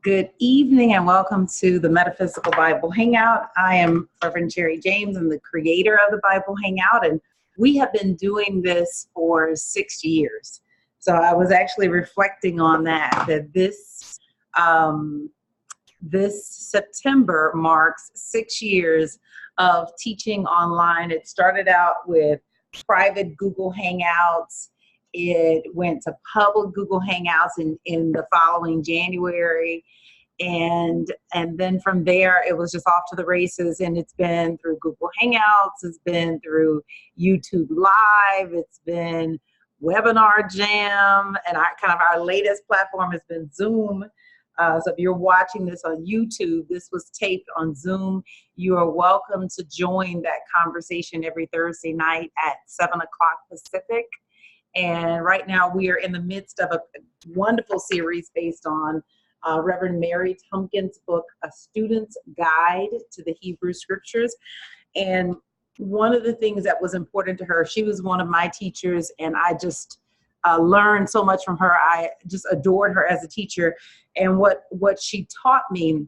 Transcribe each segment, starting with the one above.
Good evening and welcome to the Metaphysical Bible Hangout. I am Reverend SherriDeniseJames. I'm the creator of the Bible Hangout, and we have been doing this for 6 years. So I was actually reflecting on that this September marks 6 years of teaching online. It started out with private Google Hangouts. It went to public Google Hangouts in the following January. And then from there, it was just off to the races. And it's been through Google Hangouts. It's been through YouTube Live. It's been Webinar Jam. And our latest platform has been Zoom. So if you're watching this on YouTube, this was taped on Zoom. You are welcome to join that conversation every Thursday night at 7 o'clock Pacific. And right now we are in the midst of a wonderful series based on Reverend Mary Tompkins' book, A Student's Guide to the Hebrew Scriptures. And one of the things that was important to her, she was one of my teachers, and I just learned so much from her. I just adored her as a teacher. And what she taught me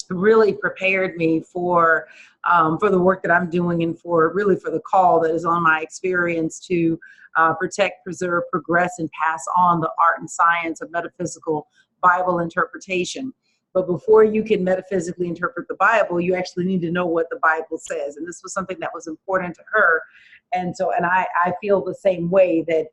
really prepared me for the work that I'm doing and for the call that is on my experience to protect, preserve, progress, and pass on the art and science of metaphysical Bible interpretation. But before you can metaphysically interpret the Bible, you actually need to know what the Bible says. And this was something that was important to her. And I feel the same way that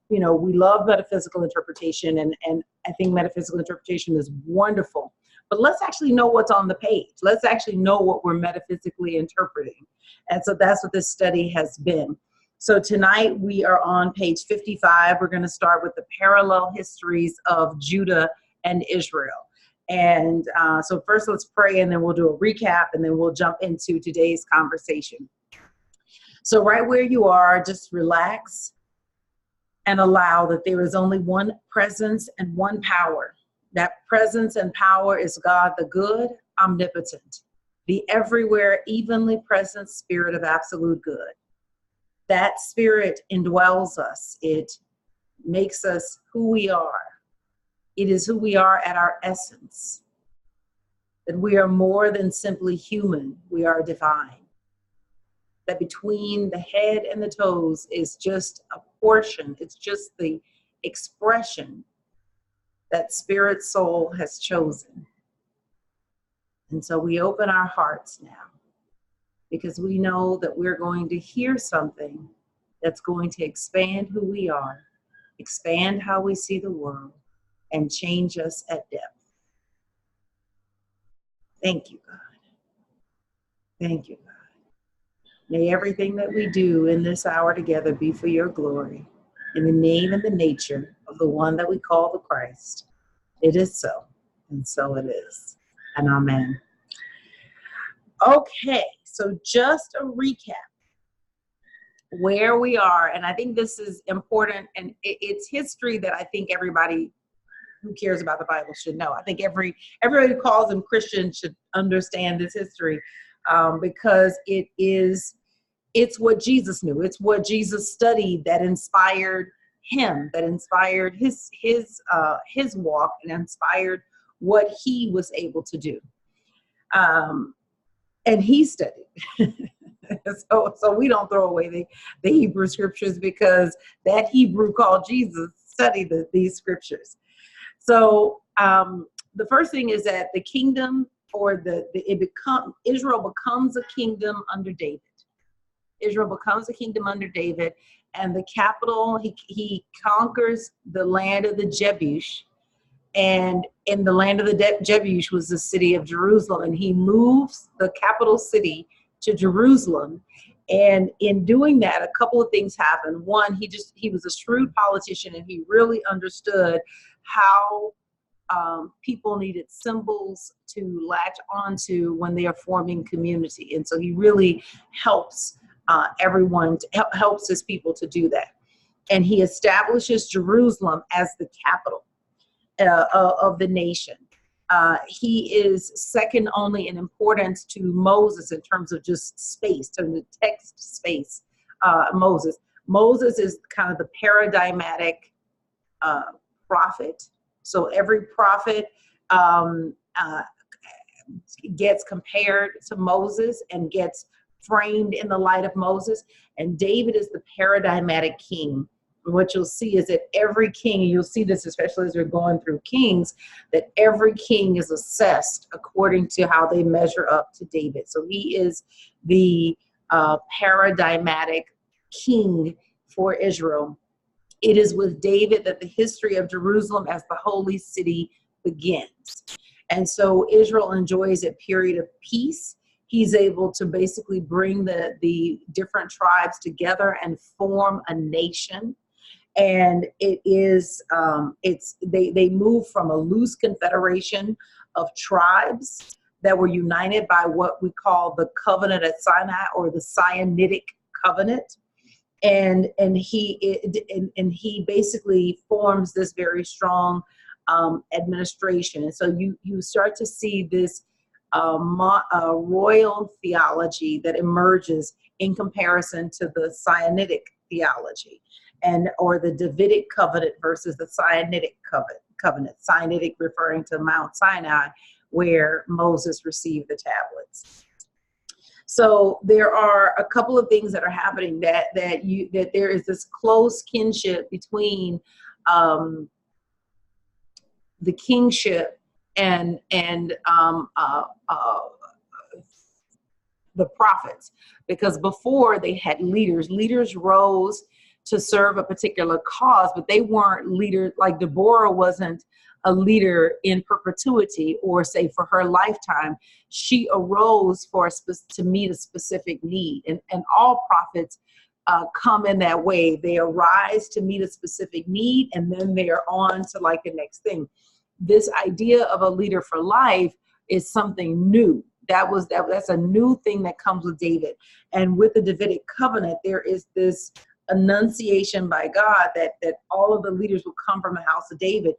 we love metaphysical interpretation, and I think metaphysical interpretation is wonderful. But let's actually know what's on the page. Let's actually know what we're metaphysically interpreting. And so that's what this study has been. So tonight we are on page 55. We're going to start with the parallel histories of Judah and Israel. And so first let's pray, and then we'll do a recap, and then we'll jump into today's conversation. So right where you are, just relax and allow that there is only one presence and one power. That presence and power is God the good, omnipotent, the everywhere evenly present spirit of absolute good. That spirit indwells us. It makes us who we are. It is who we are at our essence. That we are more than simply human. We are divine. That between the head and the toes is just a portion. It's just the expression that spirit soul has chosen. And so we open our hearts now, because we know that we're going to hear something that's going to expand who we are, expand how we see the world, and change us at depth. Thank you, God. Thank you, God. May everything that we do in this hour together be for your glory. In the name and the nature of the one that we call the Christ. It is so, and so it is. And amen. Okay, so just a recap where we are, and I think this is important, and it's history that I think everybody who cares about the Bible should know. I think everybody who calls them Christian should understand this history, because it's what Jesus knew. It's what Jesus studied that inspired him, that inspired his walk, and inspired what he was able to do. And he studied. so we don't throw away the Hebrew scriptures, because that Hebrew called Jesus studied these scriptures. So the first thing is that the kingdom, or Israel becomes a kingdom under David. Israel becomes a kingdom under David, and the capital, he conquers the land of the Jebus, and in the land of the Jebus was the city of Jerusalem, and he moves the capital city to Jerusalem. And in doing that, a couple of things happened. One, he was a shrewd politician, and he really understood how people needed symbols to latch onto when they are forming community. And so he really helps helps his people to do that. And he establishes Jerusalem as the capital of the nation. He is second only in importance to Moses in terms of just space, to the text space. Moses is kind of the paradigmatic prophet. So every prophet gets compared to Moses and gets framed in the light of Moses. And David is the paradigmatic king. What you'll see is that every king, and you'll see this especially as we're going through Kings, that every king is assessed according to how they measure up to David. So he is the paradigmatic king for Israel. It is with David that the history of Jerusalem as the holy city begins. And so Israel enjoys a period of peace. He's able to basically bring the different tribes together and form a nation. And it is, they move from a loose confederation of tribes that were united by what we call the covenant at Sinai, or the Sinaitic covenant. And he basically forms this very strong administration. And so you start to see this royal theology that emerges in comparison to the Sinaitic theology, or the Davidic covenant versus the Sinaitic covenant. Sinaitic referring to Mount Sinai, where Moses received the tablets. So there are a couple of things that are happening that there is this close kinship between the kingship and the prophets, because before they had leaders. Leaders rose to serve a particular cause, but they weren't leaders. Like Deborah wasn't a leader in perpetuity, or say for her lifetime. She arose to meet a specific need, and all prophets come in that way. They arise to meet a specific need, and then they are on to like the next thing. This idea of a leader for life is something new. That's a new thing that comes with David. And with the Davidic covenant, there is this annunciation by God that all of the leaders will come from the house of David.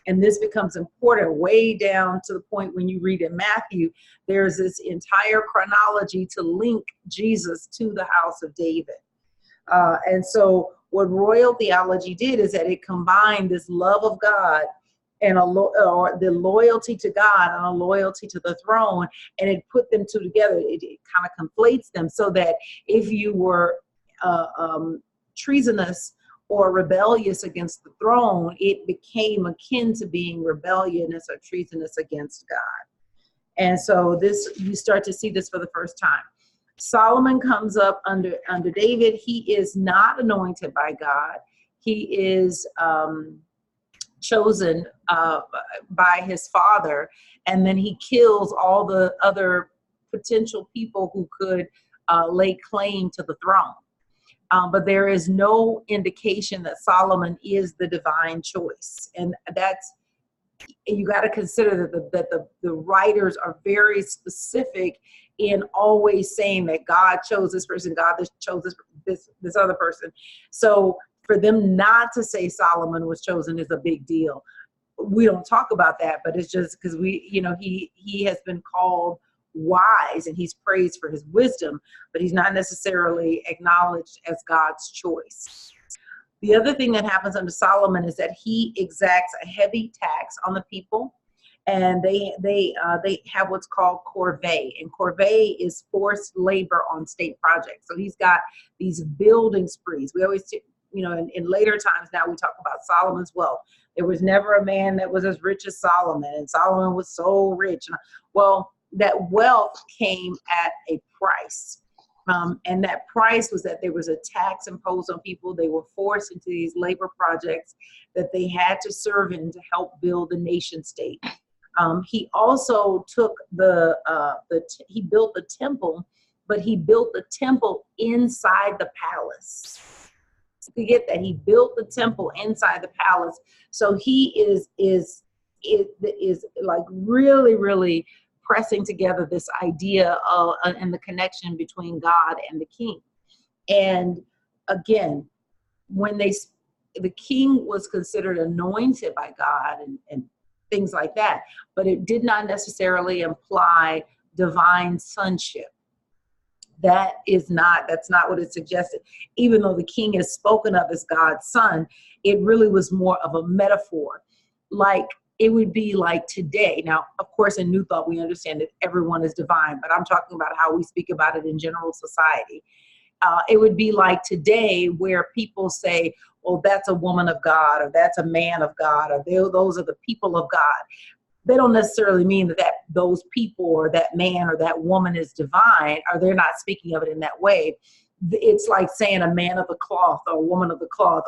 And this becomes important way down to the point when you read in Matthew, there's this entire chronology to link Jesus to the house of David. And so what royal theology did is that it combined this love of God and the loyalty to God and a loyalty to the throne, and it put them two together. It kind of conflates them, so that if you were treasonous or rebellious against the throne, it became akin to being rebellious or treasonous against God. And so you start to see this for the first time. Solomon comes up under David. He is not anointed by God. He is chosen by his father, and then he kills all the other potential people who could lay claim to the throne. But there is no indication that Solomon is the divine choice. And you got to consider that the writers are very specific in always saying that God chose this person, God chose this other person. So for them not to say Solomon was chosen is a big deal. We don't talk about that, but it's just because he has been called wise and he's praised for his wisdom, but he's not necessarily acknowledged as God's choice. The other thing that happens under Solomon is that he exacts a heavy tax on the people, and they have what's called corvée, and corvée is forced labor on state projects. So he's got these building sprees. We always, in later times now we talk about Solomon's wealth. There was never a man that was as rich as Solomon, and Solomon was so rich. Well, that wealth came at a price. And that price was that there was a tax imposed on people. They were forced into these labor projects that they had to serve in to help build the nation state. He also took he built the temple, but he built the temple inside the palace. You get that? He built the temple inside the palace. So he is like really, really pressing together this idea of and the connection between God and the king. And again, when the king was considered anointed by God and things like that, but it did not necessarily imply divine sonship. That's not what it suggested. Even though the king is spoken of as God's son, it really was more of a metaphor. like it would be like today. Now, of course, in New Thought, we understand that everyone is divine, but I'm talking about how we speak about it in general society. It would be like today where people say, oh, that's a woman of God, or that's a man of God, or those are the people of God. They don't necessarily mean that those people or that man or that woman is divine, or they're not speaking of it in that way. It's like saying a man of the cloth or a woman of the cloth,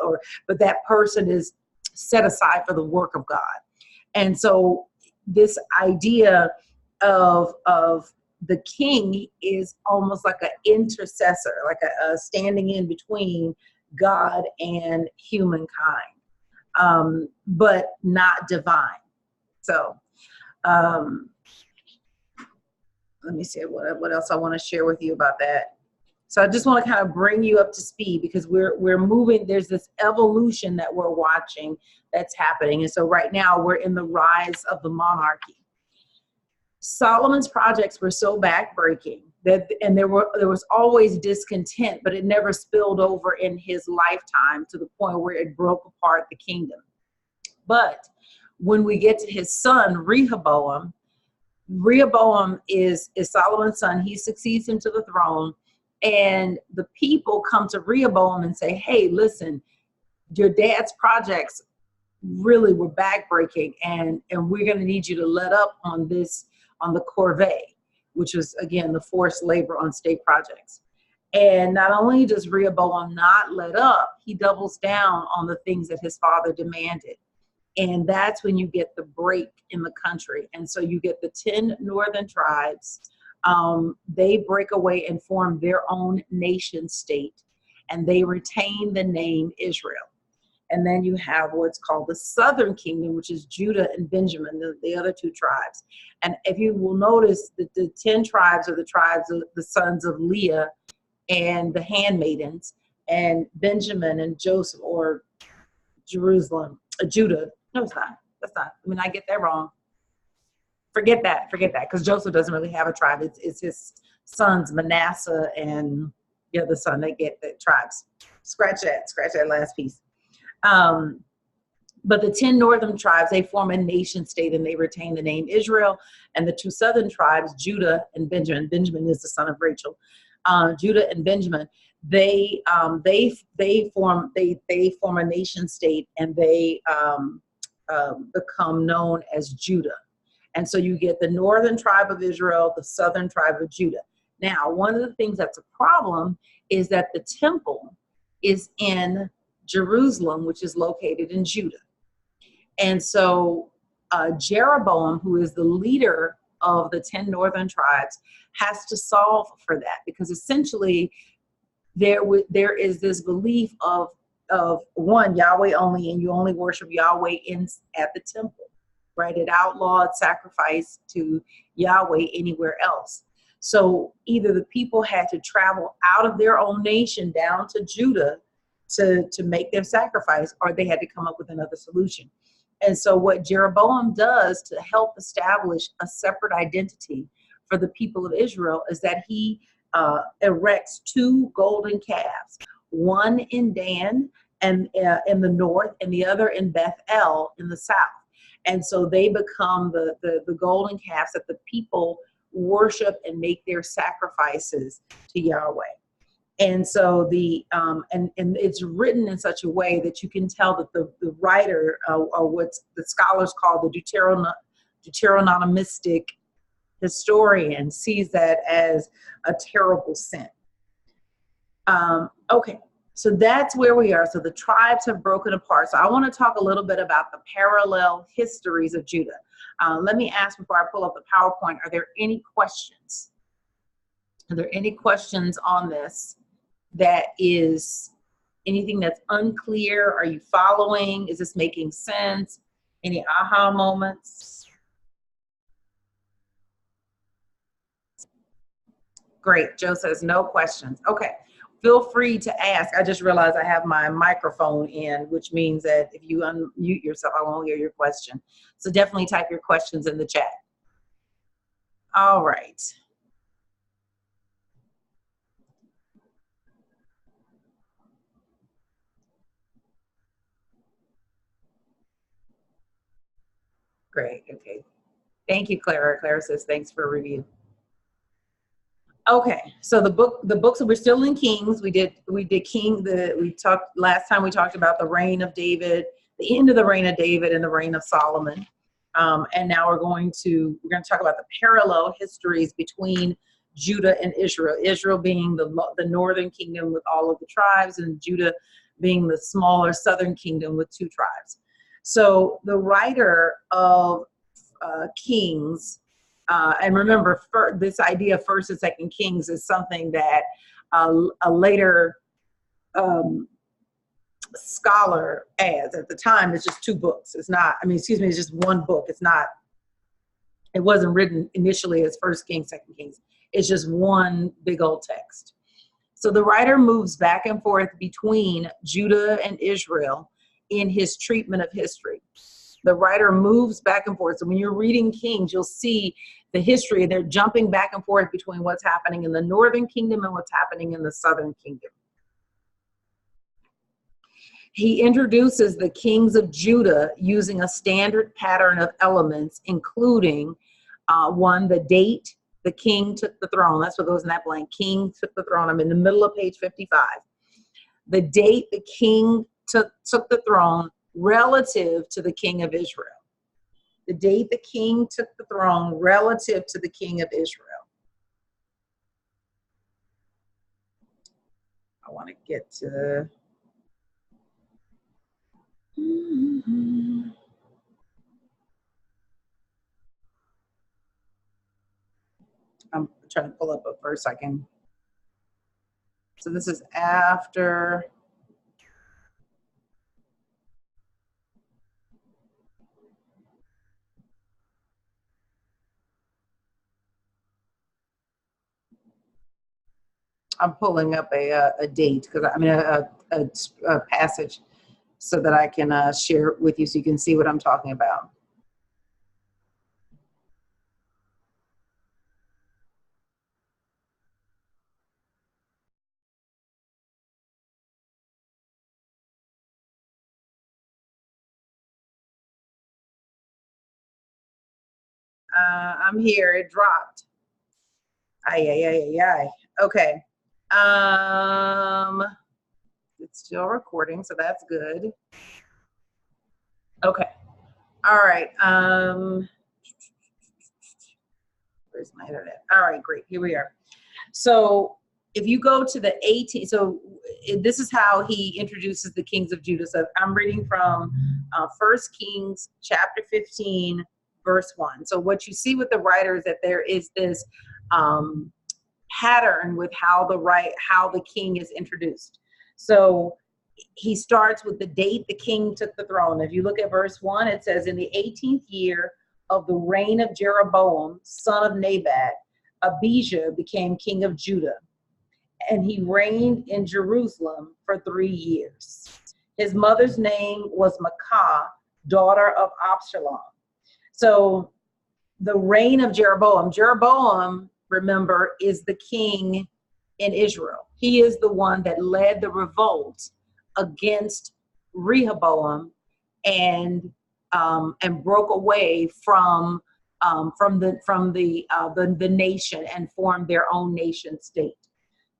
but that person is set aside for the work of God. And so this idea of the king is almost like an intercessor, like a standing in between God and humankind, but not divine. So let me see what else I want to share with you about that. So I just want to kind of bring you up to speed, because we're moving. There's this evolution that we're watching that's happening. And so right now we're in the rise of the monarchy. Solomon's projects were so backbreaking and there was always discontent, but it never spilled over in his lifetime to the point where it broke apart the kingdom. But when we get to his son, Rehoboam is Solomon's son. He succeeds him to the throne. And the people come to Rehoboam and say, hey, listen, your dad's projects really were backbreaking, and we're going to need you to let up on this, on the corvée, which was, again, the forced labor on state projects. And not only does Rehoboam not let up, he doubles down on the things that his father demanded. And that's when you get the break in the country. And so you get the 10 northern tribes. They break away and form their own nation state, and they retain the name Israel. And then you have what's called the southern kingdom, which is Judah and Benjamin, the other two tribes. And if you will notice that the 10 tribes are the tribes of the sons of Leah and the handmaidens, and Benjamin and Joseph, or Jerusalem, Judah. No, it's not. That's not. I mean, I get that wrong. Forget that, because Joseph doesn't really have a tribe. It's his sons, Manasseh and the other son. They get the tribes. Scratch that last piece. But the 10 northern tribes, they form a nation state, and they retain the name Israel. And the two southern tribes, Judah and Benjamin. Benjamin is the son of Rachel. Judah and Benjamin, they form a nation state, and they become known as Judah. And so you get the northern tribe of Israel, the southern tribe of Judah. Now, one of the things that's a problem is that the temple is in Jerusalem, which is located in Judah. And so Jeroboam, who is the leader of the 10 northern tribes, has to solve for that, because essentially there is this belief of one, Yahweh only, and you only worship Yahweh at the temple, right? It outlawed sacrifice to Yahweh anywhere else. So either the people had to travel out of their own nation down to Judah to make their sacrifice, or they had to come up with another solution. And so what Jeroboam does to help establish a separate identity for the people of Israel is that he erects 2 golden calves, one in Dan and in the north, and the other in Bethel in the south. And so they become the golden calves that the people worship and make their sacrifices to Yahweh. And so and it's written in such a way that you can tell that the writer, or what the scholars call the Deuteronomistic historian, sees that as a terrible sin. Okay, so that's where we are. So the tribes have broken apart. So I want to talk a little bit about the parallel histories of Judah. Let me ask, before I pull up the PowerPoint, are there any questions? Are there any questions on this? That is anything that's unclear? Are you following? Is this making sense? Any aha moments? Great. Joe says no questions. Okay. Feel free to ask. I just realized I have my microphone in, which means that if you unmute yourself, I won't hear your question. So definitely type your questions in the chat. All right. Great. Okay. Thank you, Clara. Clara says thanks for a review. Okay, so the books, we're still in Kings. We did last time we talked about the reign of David, the end of the reign of David and the reign of Solomon. And now we're going to talk about the parallel histories between Judah and Israel. Israel being the northern kingdom with all of the tribes, and Judah being the smaller southern kingdom with 2 tribes. So the writer of Kings, and remember, this idea of First and Second Kings is something that a later scholar adds. At the time, it's just 2 books. It's not, it's just 1 book. It wasn't written initially as First Kings, Second Kings. It's just 1 big old text. So the writer moves back and forth between Judah and Israel in his treatment of history. The writer moves back and forth. So when you're reading Kings, you'll see the history. They're jumping back and forth between what's happening in the northern kingdom and what's happening in the southern kingdom. He introduces the kings of Judah using a standard pattern of elements, including 1, the date the king took the throne. That's what goes in that blank. King took the throne. I'm in the middle of page 55. The date the king took the throne relative to the king of Israel. The date the king took the throne relative to the king of Israel. I want to get to... I'm trying to pull up a verse I can... So this is after... I'm pulling up a date, because a passage, so that I can share it with you so you can see what I'm talking about. I'm here. It dropped. Okay. It's still recording, so that's good. Okay. All right. Where's my internet? All right, great. Here we are. So if you go to the 18, so this is how he introduces the kings of Judah. So I'm reading from 1 Kings chapter 15, verse 1. So what you see with the writer is that there is this pattern with how the king is introduced. So he starts with the date the king took the throne. If you look at verse 1, it says, in the 18th year of the reign of Jeroboam, son of Nebat, Abijah became king of Judah, and he reigned in Jerusalem for 3 years. His mother's name was Maacah, daughter of Absalom. So the reign of Jeroboam, remember, is the king in Israel. He is the one that led the revolt against Rehoboam and broke away from the nation and formed their own nation state.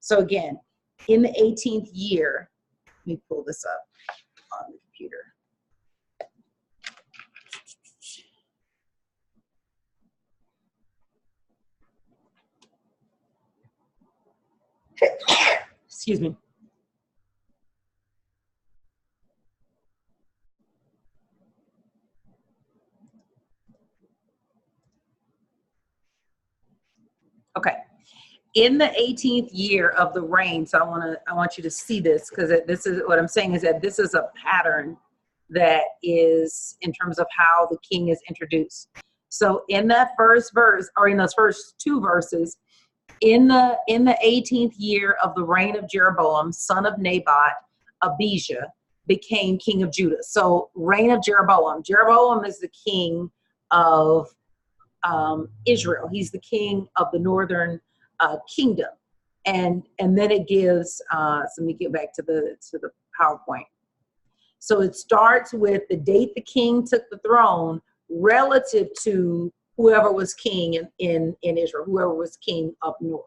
So again, in the 18th year, let me pull this up on the computer. Excuse me. Okay. In the 18th year of the reign, so I want you to see this, because this is what I'm saying, is that this is a pattern that is in terms of how the king is introduced. So in that first verse, or in those first 2 verses, in the 18th year of the reign of Jeroboam, son of Nebat, Abijah became king of Judah. So reign of Jeroboam. Jeroboam is the king of Israel. He's the king of the northern kingdom. And then it gives, so let me get back to the PowerPoint. So it starts with the date the king took the throne relative to whoever was king in Israel, whoever was king up north.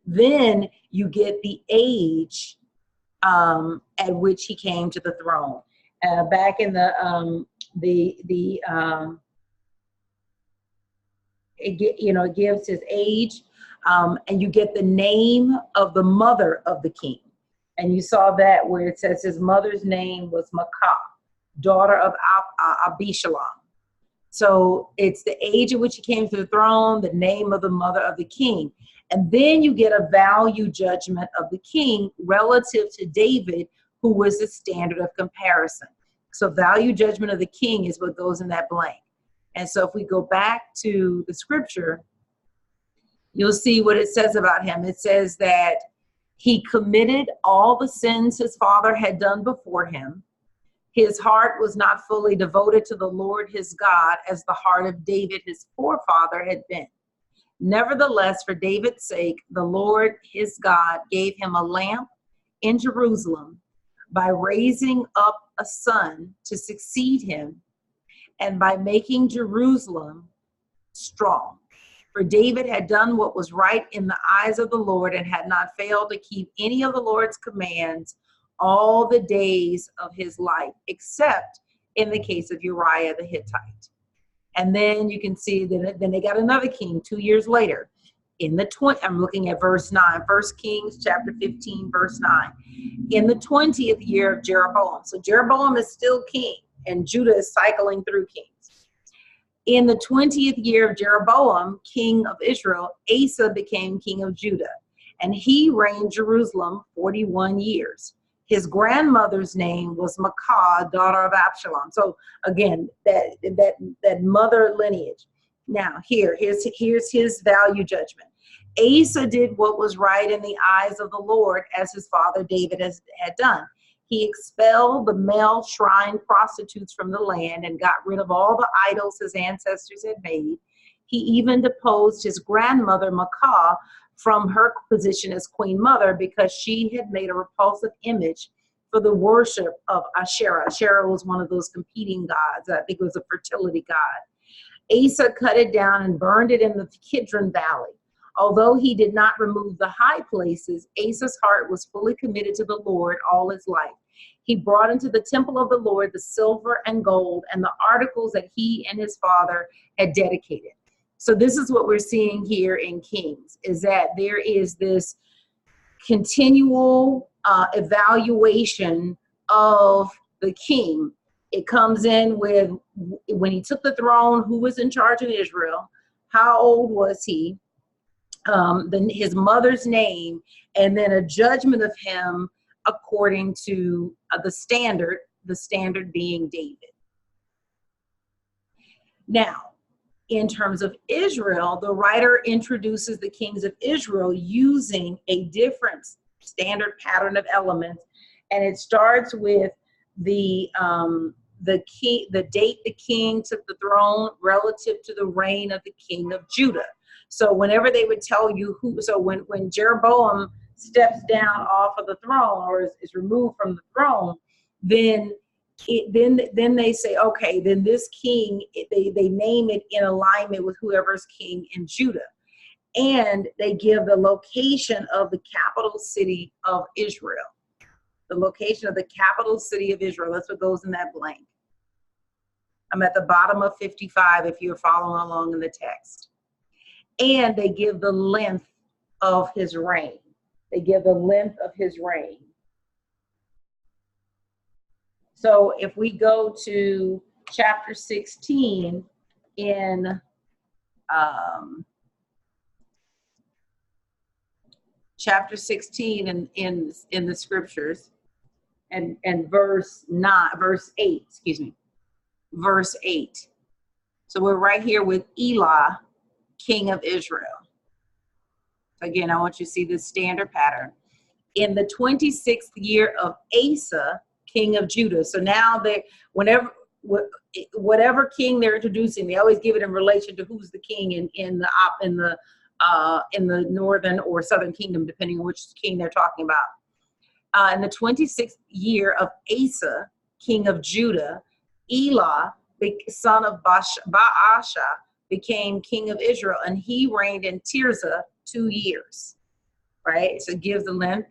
Then you get the age at which he came to the throne. Back in it gives his age, and you get the name of the mother of the king. And you saw that where it says his mother's name was Maacah, daughter of Abishalom. So it's the age at which he came to the throne, the name of the mother of the king. And then you get a value judgment of the king relative to David, who was the standard of comparison. So value judgment of the king is what goes in that blank. And so if we go back to the scripture, you'll see what it says about him. It says that he committed all the sins his father had done before him. His heart was not fully devoted to the Lord his God as the heart of David his forefather had been. Nevertheless, for David's sake, the Lord his God gave him a lamp in Jerusalem by raising up a son to succeed him and by making Jerusalem strong. For David had done what was right in the eyes of the Lord and had not failed to keep any of the Lord's commands all the days of his life, except in the case of Uriah the Hittite. And then you can see that then they got another king 2 years later. I'm looking at verse 9, 1 Kings chapter 15, verse 9. In the 20th year of Jeroboam. So Jeroboam is still king, and Judah is cycling through kings. In the 20th year of Jeroboam, king of Israel, Asa became king of Judah, and he reigned Jerusalem 41 years. His grandmother's name was Maacah, daughter of Absalom. So again, that mother lineage. Now here's his value judgment. Asa did what was right in the eyes of the Lord, as his father David had done. He expelled the male shrine prostitutes from the land and got rid of all the idols his ancestors had made. He even deposed his grandmother Maacah from her position as queen mother because she had made a repulsive image for the worship of Asherah. Asherah was one of those competing gods. I think it was a fertility god. Asa cut it down and burned it in the Kidron Valley. Although he did not remove the high places, Asa's heart was fully committed to the Lord all his life. He brought into the temple of the Lord the silver and gold and the articles that he and his father had dedicated. So this is what we're seeing here in Kings, is that there is this continual evaluation of the king. It comes in with when he took the throne, who was in charge of Israel, how old was he, then his mother's name, and then a judgment of him according to the standard being David. Now, in terms of Israel, the writer introduces the kings of Israel using a different standard pattern of elements, and it starts with the date the king took the throne relative to the reign of the king of Judah. So whenever they would tell you when Jeroboam steps down off of the throne or is removed from the throne, then they say, okay, then this king, they name it in alignment with whoever's king in Judah. And they give the location of the capital city of Israel. The location of the capital city of Israel. That's what goes in that blank. I'm at the bottom of 55 if you're following along in the text. And they give the length of his reign. They give the length of his reign. So if we go to chapter 16 in chapter 16 in the scriptures, and verse 8. So we're right here with Elah, king of Israel. Again, I want you to see this standard pattern. In the 26th year of Asa, king of Judah. So now whatever king they're introducing, they always give it in relation to who's the king in the northern or southern kingdom, depending on which king they're talking about. In the 26th year of Asa, king of Judah, Elah, son of Baasha, became king of Israel, and he reigned in Tirzah 2 years. Right? So it gives the length.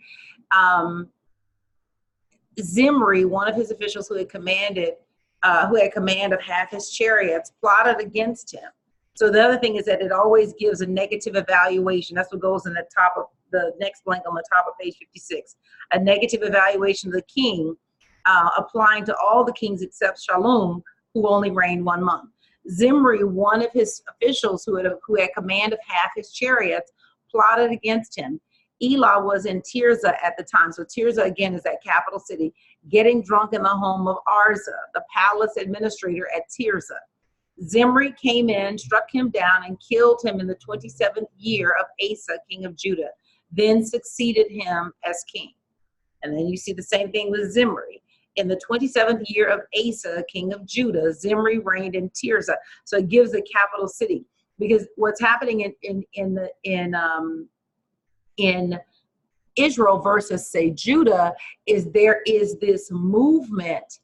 Zimri, one of his officials who had command of half his chariots, plotted against him. So the other thing is that it always gives a negative evaluation. That's what goes in the top of the next blank on the top of page 56. A negative evaluation of the king, applying to all the kings except Shallum, who only reigned 1 month. Zimri, one of his officials who had command of half his chariots, plotted against him. Elah was in Tirzah at the time. So Tirzah, again, is that capital city, getting drunk in the home of Arza, the palace administrator at Tirzah. Zimri came in, struck him down, and killed him in the 27th year of Asa, king of Judah, then succeeded him as king. And then you see the same thing with Zimri. In the 27th year of Asa, king of Judah, Zimri reigned in Tirzah. So it gives the capital city. Because what's happening in Israel versus, say, Judah, is there is this movement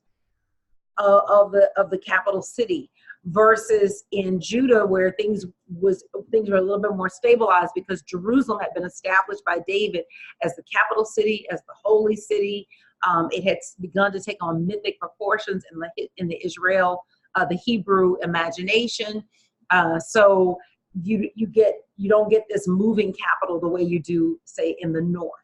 of the capital city, versus in Judah, where things were a little bit more stabilized, because Jerusalem had been established by David as the capital city, as the holy city. It had begun to take on mythic proportions in the Israel, the Hebrew imagination. So you don't get this moving capital the way you do, say, in the north.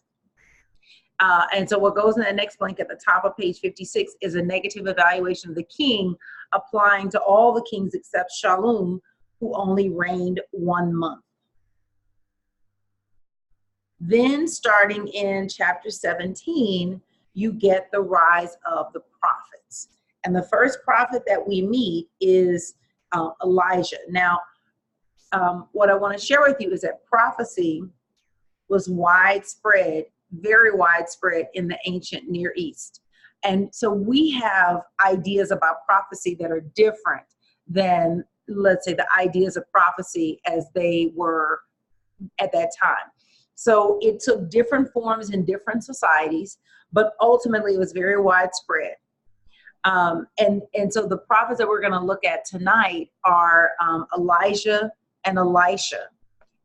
And so what goes in the next blank at the top of page 56 is a negative evaluation of the king, applying to all the kings except Shallum, who only reigned 1 month. Then starting in chapter 17, you get the rise of the prophets. And the first prophet that we meet is Elijah. Now, what I want to share with you is that prophecy was widespread, very widespread in the ancient Near East. And so we have ideas about prophecy that are different than, let's say, the ideas of prophecy as they were at that time. So it took different forms in different societies, but ultimately it was very widespread. And so the prophets that we're going to look at tonight are Elijah and Elisha.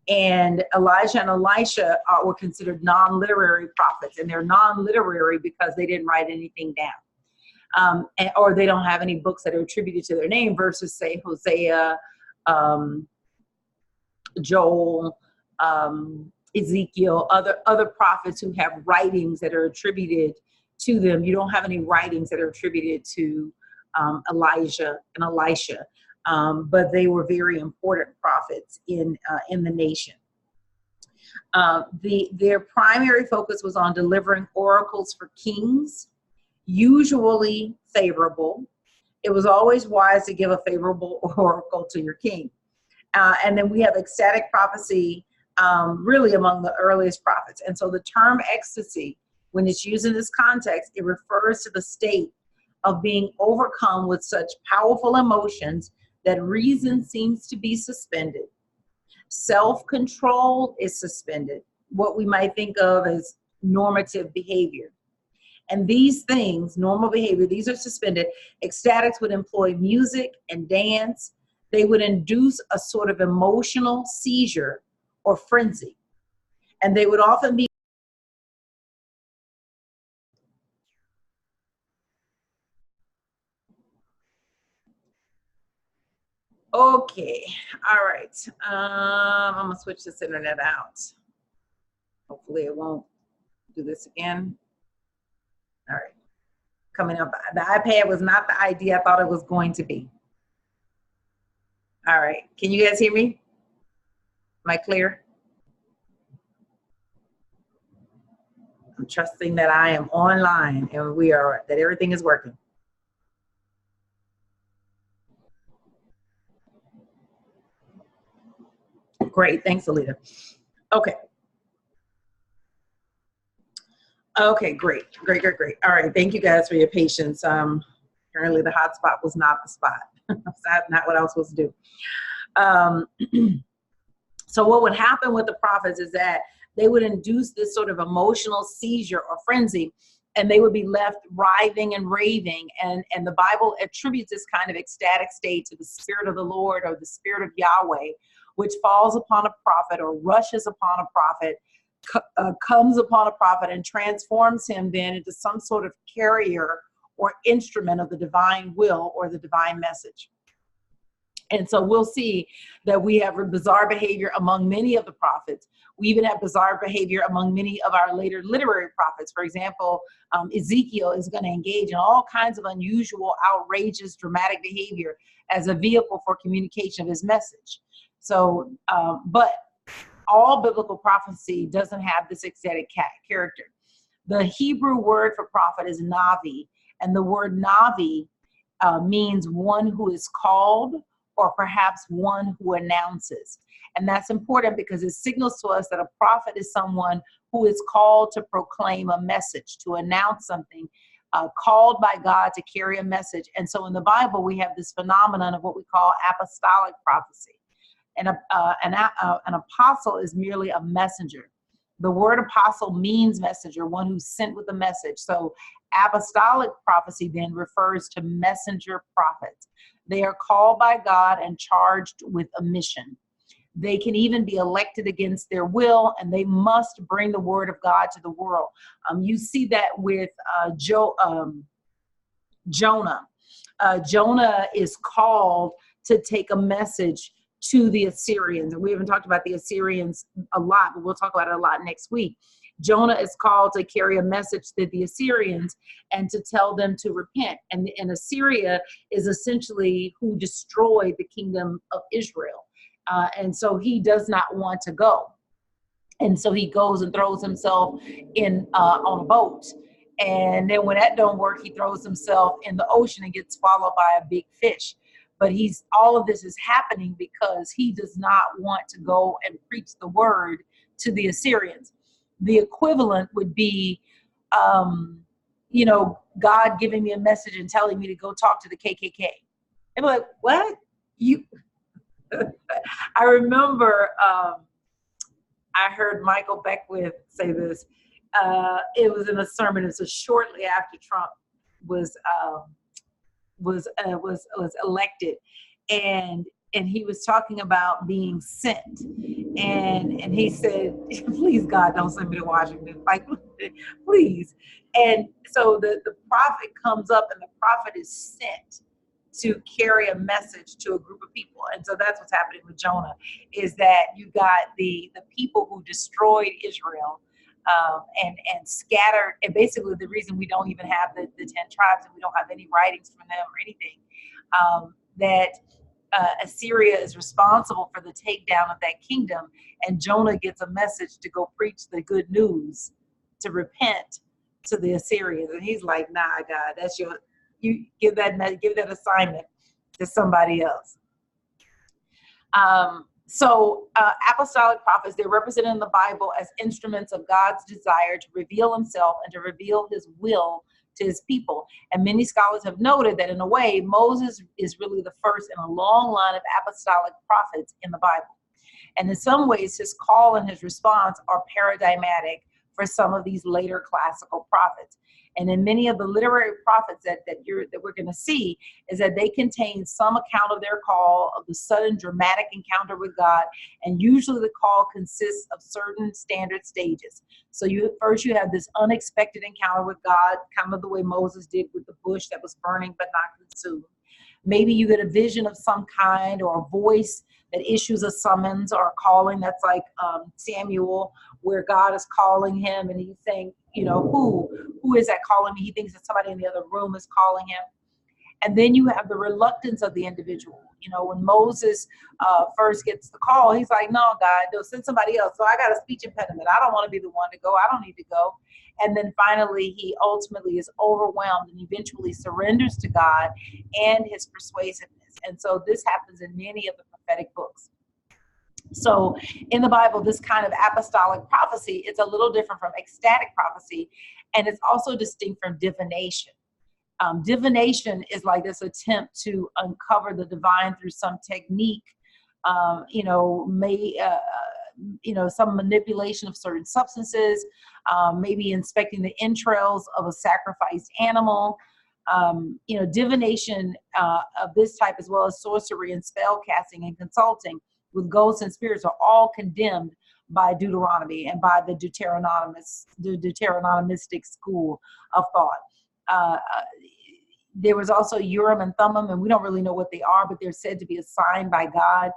And Elijah and Elisha were considered non-literary prophets, and they're non-literary because they didn't write anything down, or they don't have any books that are attributed to their name, versus, say, Hosea, Joel, Ezekiel, other prophets who have writings that are attributed to them. You don't have any writings that are attributed to Elijah and Elisha. But they were very important prophets in the nation. Their primary focus was on delivering oracles for kings, usually favorable. It was always wise to give a favorable oracle to your king. And then we have ecstatic prophecy, really among the earliest prophets. And so the term ecstasy, when it's used in this context, it refers to the state of being overcome with such powerful emotions that reason seems to be suspended. Self-control is suspended, what we might think of as normative behavior. And these things, normal behavior, these are suspended. Ecstatics would employ music and dance. They would induce a sort of emotional seizure or frenzy. And they would often be okay. All right. I'm gonna switch this internet out. Hopefully it won't do this again. All right. Coming up. The iPad was not the idea I thought it was going to be. All right. Can you guys hear me? Am I clear? I'm trusting that I am online and that everything is working. Great. Thanks, Alita. Okay. Okay, great. All right. Thank you guys for your patience. Apparently the hotspot was not the spot. That's not what I was supposed to do. So what would happen with the prophets is that they would induce this sort of emotional seizure or frenzy, and they would be left writhing and raving. And the Bible attributes this kind of ecstatic state to the Spirit of the Lord, or the Spirit of Yahweh, which falls upon a prophet or rushes upon a prophet, comes upon a prophet and transforms him then into some sort of carrier or instrument of the divine will or the divine message. And so we'll see that we have bizarre behavior among many of the prophets. We even have bizarre behavior among many of our later literary prophets. For example, Ezekiel is going to engage in all kinds of unusual, outrageous, dramatic behavior as a vehicle for communication of his message. So, but all biblical prophecy doesn't have this ecstatic character. The Hebrew word for prophet is Navi, and the word Navi means one who is called, or perhaps one who announces. And that's important because it signals to us that a prophet is someone who is called to proclaim a message, to announce something, called by God to carry a message. And so in the Bible, we have this phenomenon of what we call apostolic prophecy. And an apostle is merely a messenger. The word apostle means messenger, one who's sent with a message. So apostolic prophecy then refers to messenger prophets. They are called by God and charged with a mission. They can even be elected against their will, and they must bring the word of God to the world. You see that with Jonah. Jonah is called to take a message to the Assyrians. And we haven't talked about the Assyrians a lot, but we'll talk about it a lot next week. Jonah is called to carry a message to the Assyrians and to tell them to repent. And Assyria is essentially who destroyed the kingdom of Israel. And so he does not want to go. And so he goes and throws himself in on a boat. And then when that don't work, he throws himself in the ocean and gets swallowed by a big fish. But all of this is happening because he does not want to go and preach the word to the Assyrians. The equivalent would be, God giving me a message and telling me to go talk to the KKK. I'm like, what? I remember I heard Michael Beckwith say this. It was in a sermon. It was shortly after Trump was elected, and he was talking about being sent, and he said, please God, don't send me to Washington, like, please. And so the prophet comes up, and the prophet is sent to carry a message to a group of people. And so that's what's happening with Jonah, is that you got the people who destroyed Israel and scattered. And basically the reason we don't even have the 10 tribes, and we don't have any writings from them or anything, that Assyria is responsible for the takedown of that kingdom. And Jonah gets a message to go preach the good news, to repent to the Assyrians. And he's like, nah, God, that's you give that assignment to somebody else. So apostolic prophets, they're represented in the Bible as instruments of God's desire to reveal himself and to reveal his will to his people. And many scholars have noted that in a way, Moses is really the first in a long line of apostolic prophets in the Bible. And in some ways, his call and his response are paradigmatic for some of these later classical prophets. And in many of the literary prophets that we're going to see, is that they contain some account of their call, of the sudden dramatic encounter with God. And usually the call consists of certain standard stages. So first you have this unexpected encounter with God, kind of the way Moses did with the bush that was burning but not consumed. Maybe you get a vision of some kind, or a voice that issues a summons or a calling. That's like Samuel, where God is calling him and he's saying, who is that calling me? He thinks that somebody in the other room is calling him. And then you have the reluctance of the individual. When Moses first gets the call, he's like, no, God, they'll send somebody else. So I got a speech impediment. I don't want to be the one to go. I don't need to go. And then finally, he ultimately is overwhelmed and eventually surrenders to God and his persuasiveness. And so this happens in many of the prophetic books. So in the Bible, this kind of apostolic prophecy is a little different from ecstatic prophecy, and it's also distinct from divination. Divination is like this attempt to uncover the divine through some technique, some manipulation of certain substances, maybe inspecting the entrails of a sacrificed animal, divination of this type, as well as sorcery and spell casting and consulting with ghosts and spirits, are all condemned by Deuteronomy and by the Deuteronomistic school of thought. There was also Urim and Thummim, and we don't really know what they are, but they're said to be assigned by God.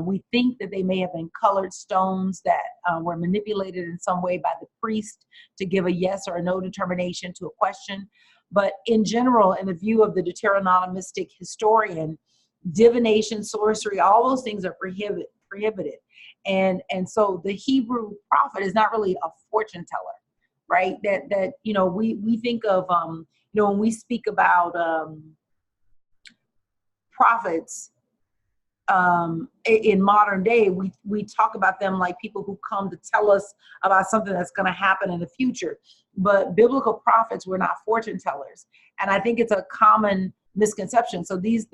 We think that they may have been colored stones that were manipulated in some way by the priest to give a yes or a no determination to a question. But in general, in the view of the Deuteronomistic historian, divination, sorcery, all those things are prohibited. And so the Hebrew prophet is not really a fortune teller, right? That we think of when we speak about prophets in modern day, we talk about them like people who come to tell us about something that's going to happen in the future. But biblical prophets were not fortune tellers, and I think it's a common misconception. So the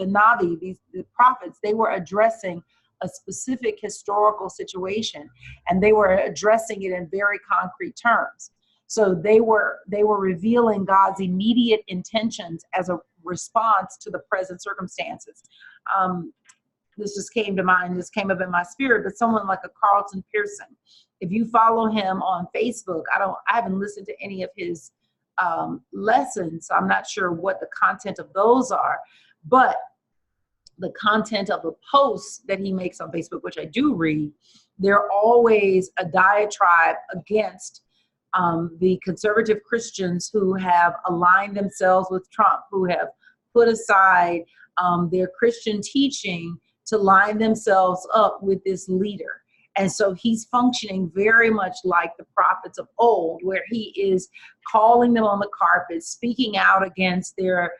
prophets, they were addressing a specific historical situation, and they were addressing it in very concrete terms. So they were revealing God's immediate intentions as a response to the present circumstances. This just came to mind, this came up in my spirit, but someone like a Carlton Pearson, if you follow him on Facebook, I haven't listened to any of his lessons, so I'm not sure what the content of those are, but the content of the posts that he makes on Facebook, which I do read, they're always a diatribe against the conservative Christians who have aligned themselves with Trump, who have put aside their Christian teaching to line themselves up with this leader. And so he's functioning very much like the prophets of old, where he is calling them on the carpet, speaking out against their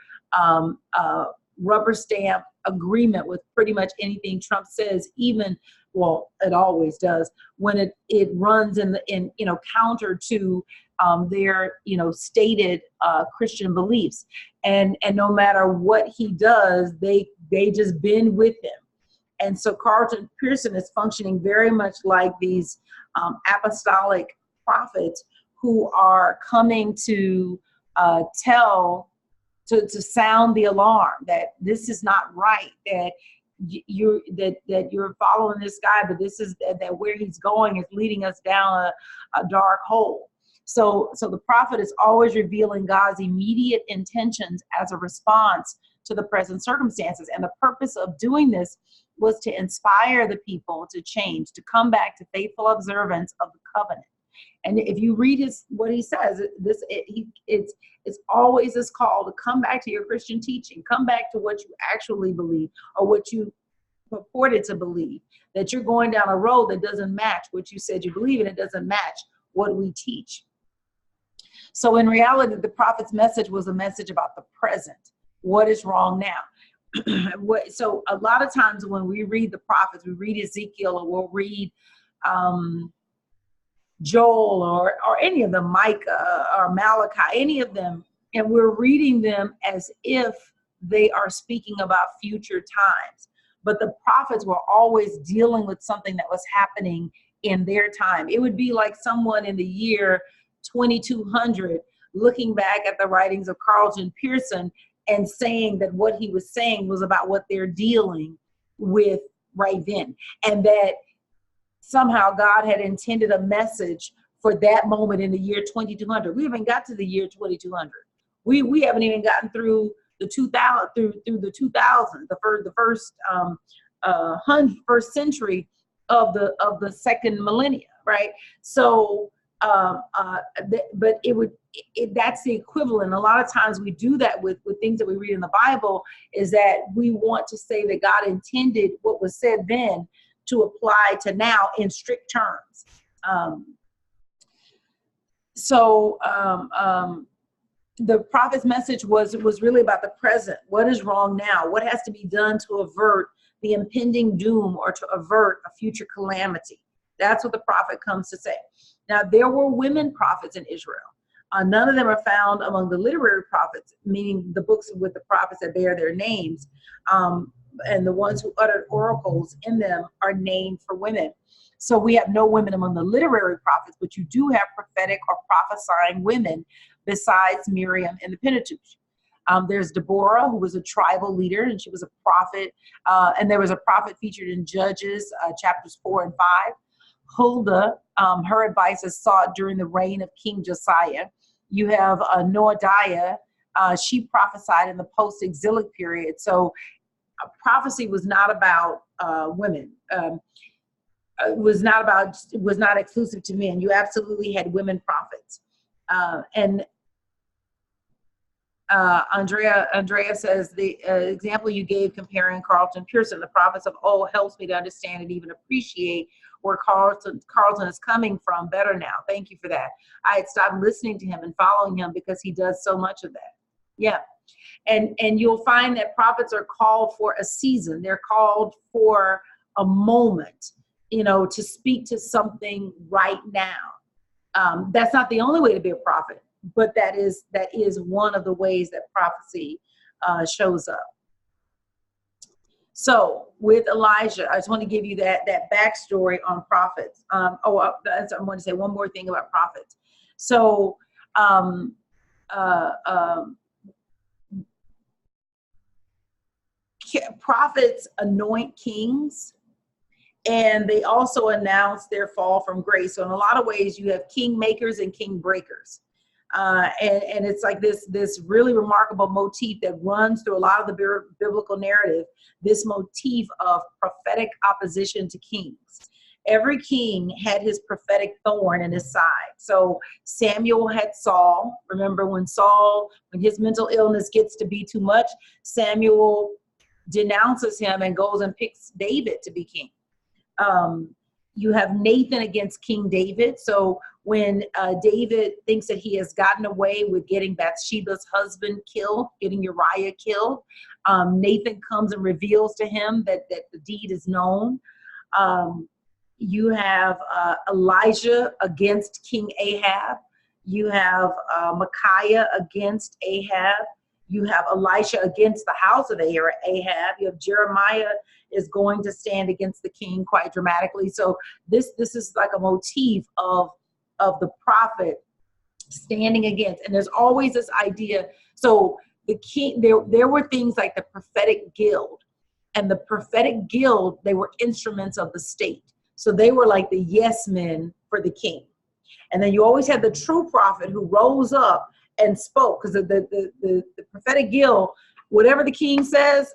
rubber stamp agreement with pretty much anything Trump says, even, well, it always does, when it runs in counter to their stated Christian beliefs. And no matter what he does, they just bend with him. And so Carlton Pearson is functioning very much like these apostolic prophets who are coming to to sound the alarm that this is not right, that you're following this guy, but this is that where he's going is leading us down a dark hole. So the prophet is always revealing God's immediate intentions as a response to the present circumstances. And the purpose of doing this was to inspire the people to change, to come back to faithful observance of the covenant. And if you read what he says, it's always this call to come back to your Christian teaching, come back to what you actually believe or what you purported to believe, that you're going down a road that doesn't match what you said you believe, and it doesn't match what we teach. So in reality, the prophet's message was a message about the present. What is wrong now? So a lot of times when we read the prophets, we read Ezekiel, or we'll read Joel, or any of them, Micah or Malachi, any of them, and we're reading them as if they are speaking about future times. But the prophets were always dealing with something that was happening in their time. It would be like someone in the year 2200 looking back at the writings of Carlton Pearson and saying that what he was saying was about what they're dealing with right then, and that somehow God had intended a message for that moment in the year 2200. We haven't got to the year 2200. We haven't even gotten through the 2000 through the 2000s, the first century of the second millennia, right? So but that's the equivalent. A lot of times we do that with things that we read in the Bible, is that we want to say that God intended what was said then to apply to now in strict terms. The prophet's message was really about the present. What is wrong now? What has to be done to avert the impending doom or to avert a future calamity? That's what the prophet comes to say. Now, there were women prophets in Israel. None of them are found among the literary prophets, meaning the books with the prophets that bear their names. And the ones who uttered oracles in them are named for women. So we have no women among the literary prophets, but you do have prophetic or prophesying women besides Miriam in the Pentateuch. There's Deborah, who was a tribal leader, and she was a prophet. And there was a prophet featured in Judges chapters 4 and 5. Huldah, her advice is sought during the reign of King Josiah. You have Noadiah. She prophesied in the post-exilic period. So prophecy was not about women. Was not exclusive to men. You absolutely had women prophets. And Andrea says the example you gave comparing Carlton Pearson, the prophets of old, helps me to understand and even appreciate where Carlton is coming from better now. Thank you for that. I had stopped listening to him and following him because he does so much of that. Yeah. And you'll find that prophets are called for a season. They're called for a moment, you know, to speak to something right now. That's not the only way to be a prophet, but that is one of the ways that prophecy shows up. So with Elijah, I just want to give you that backstory on prophets. I'm going to say one more thing about prophets. So prophets anoint kings, and they also announce their fall from grace. So in a lot of ways, you have king makers and king breakers. And it's like this really remarkable motif that runs through a lot of the biblical narrative, this motif of prophetic opposition to kings. Every king had his prophetic thorn in his side. So Samuel had Saul. Remember when his mental illness gets to be too much, Samuel denounces him and goes and picks David to be king. You have Nathan against King David. So when David thinks that he has gotten away with getting Bathsheba's husband killed, getting Uriah killed, Nathan comes and reveals to him that the deed is known. You have Elijah against King Ahab. You have Micaiah against Ahab. You have Elisha against the house of Ahab. You have Jeremiah is going to stand against the king quite dramatically. So this is like a motif of the prophet standing against. And there's always this idea. So the king, there were things like the prophetic guild. And the prophetic guild, they were instruments of the state. So they were like the yes men for the king. And then you always had the true prophet who rose up and spoke, because the prophetic guild, whatever the king says,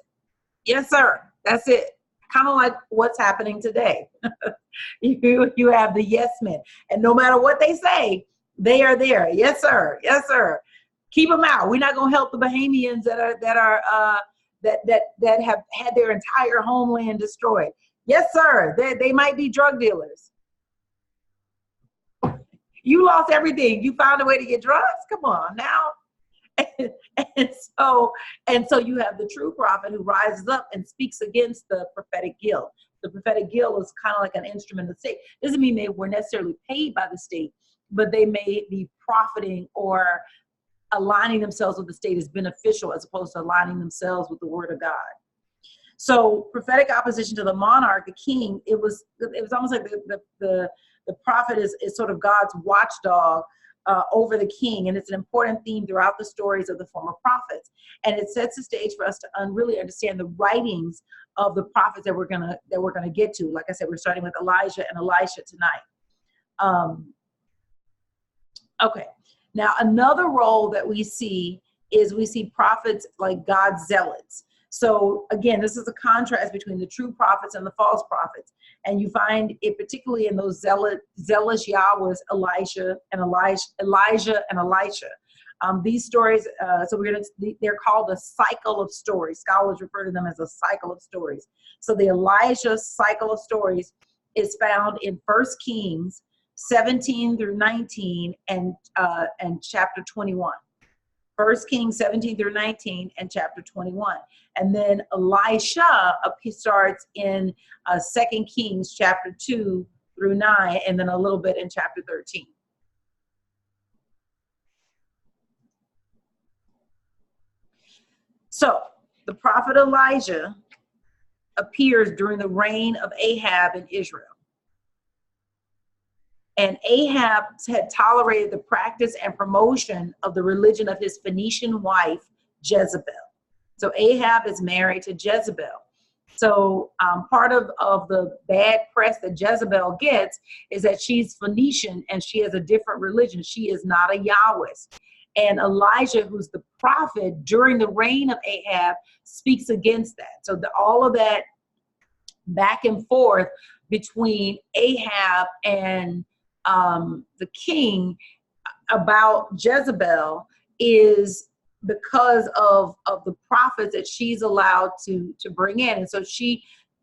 yes, sir, that's it. Kind of like what's happening today. You have the yes men, and no matter what they say, they are there. Yes, sir. Yes, sir. Keep them out. We're not going to help the Bahamians that have had their entire homeland destroyed. Yes, sir. They might be drug dealers. You lost everything. You found a way to get drugs? Come on now. And so you have the true prophet who rises up and speaks against the prophetic guild. The prophetic guild is kind of like an instrument of the state. Doesn't mean they were necessarily paid by the state, but they may be profiting or aligning themselves with the state as beneficial as opposed to aligning themselves with the word of God. So prophetic opposition to the monarch, the king, it was almost like the prophet is sort of God's watchdog over the king, and it's an important theme throughout the stories of the former prophets. And it sets the stage for us to really understand the writings of the prophets that we're gonna get to. Like I said, we're starting with Elijah and Elisha tonight. Okay, now another role that we see is prophets like God's zealots. So again, this is a contrast between the true prophets and the false prophets. And you find it particularly in those zealous Yahwehs, Elijah and Elisha. These stories, they're called a cycle of stories. Scholars refer to them as a cycle of stories. So the Elijah cycle of stories is found in 1 Kings 17 through 19 and chapter 21. 1 Kings 17 through 19 and chapter 21. And then Elisha starts in 2 Kings chapter 2 through 9, and then a little bit in chapter 13. So the prophet Elijah appears during the reign of Ahab in Israel. And Ahab had tolerated the practice and promotion of the religion of his Phoenician wife, Jezebel. So Ahab is married to Jezebel. So part of the bad press that Jezebel gets is that she's Phoenician and she has a different religion. She is not a Yahwist. And Elijah, who's the prophet during the reign of Ahab, speaks against that. So all of that back and forth between Ahab and the king about Jezebel is because of the prophets that she's allowed to bring in. And so